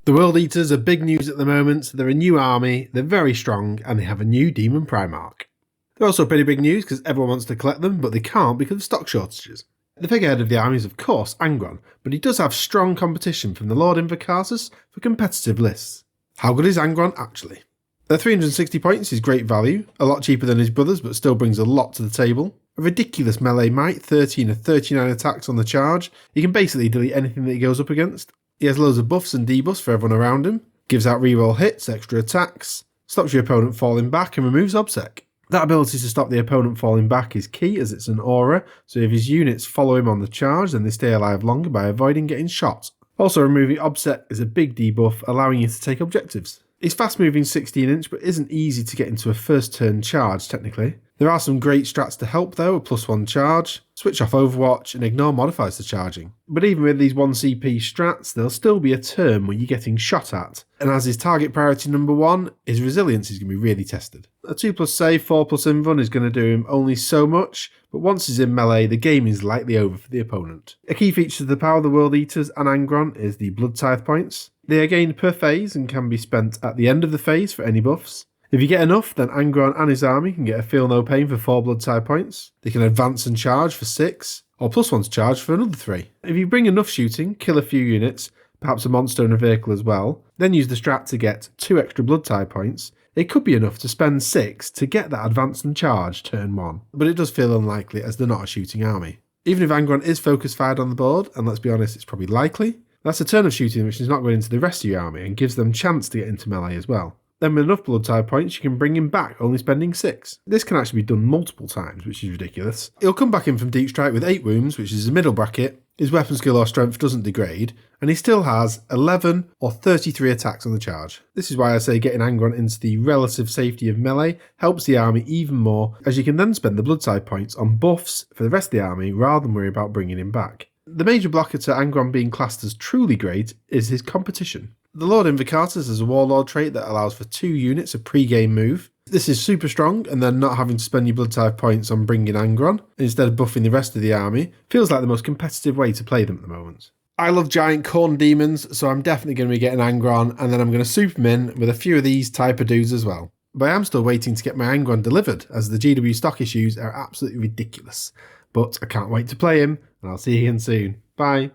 The World Eaters are big news at the moment. They're a new army, they're very strong, and they have a new Demon Primarch. They're also pretty big news because everyone wants to collect them, but they can't because of stock shortages. The figurehead of the army is of course Angron, but he does have strong competition from the Lord Invocatus for competitive lists. How good is Angron actually? At 360 points is great value, a lot cheaper than his brothers but still brings a lot to the table. A ridiculous melee might, 13 of 39 attacks on the charge. He can basically delete anything that he goes up against. He has loads of buffs and debuffs for everyone around him, gives out reroll hits, extra attacks, stops your opponent falling back and removes obsec. That ability to stop the opponent falling back is key as it's an aura, so if his units follow him on the charge then they stay alive longer by avoiding getting shot. Also removing obsec is a big debuff allowing you to take objectives. He's fast moving 16 inch but isn't easy to get into a first turn charge technically. There are some great strats to help though, a +1 charge, switch off Overwatch and ignore modifiers to charging. But even with these 1 CP strats, there'll still be a turn where you're getting shot at, and as his target priority number 1, his resilience is going to be really tested. A 2+ save, 4+ invuln is going to do him only so much, but once he's in melee, the game is likely over for the opponent. A key feature of the power of the World Eaters and Angron is the Blood Tithe points. They are gained per phase and can be spent at the end of the phase for any buffs. If you get enough, then Angron and his army can get a Feel No Pain for 4 Blood Tithe points. They can advance and charge for 6, or +1 to charge for another 3. If you bring enough shooting, kill a few units, perhaps a monster and a vehicle as well, then use the strat to get 2 extra Blood Tithe points, it could be enough to spend 6 to get that advance and charge turn 1. But it does feel unlikely as they're not a shooting army. Even if Angron is focus fired on the board, and let's be honest, it's probably likely, that's a turn of shooting which is not going into the rest of your army and gives them chance to get into melee as well. Then with enough Blood Tithe points you can bring him back, only spending 6. This can actually be done multiple times, which is ridiculous. He'll come back in from Deep Strike with 8 wounds, which is a middle bracket, his weapon skill or strength doesn't degrade, and he still has 11 or 33 attacks on the charge. This is why I say getting Angron into the relative safety of melee helps the army even more, as you can then spend the Blood Tithe points on buffs for the rest of the army rather than worry about bringing him back. The major blocker to Angron being classed as truly great is his competition. The Lord Invocatus has a Warlord trait that allows for 2 units a pre-game move. This is super strong, and then not having to spend your Blood Tithe points on bringing Angron, instead of buffing the rest of the army, feels like the most competitive way to play them at the moment. I love giant corn demons, so I'm definitely going to be getting Angron, and then I'm going to soup him in with a few of these type of dudes as well. But I am still waiting to get my Angron delivered, as the GW stock issues are absolutely ridiculous. But I can't wait to play him, and I'll see you again soon. Bye.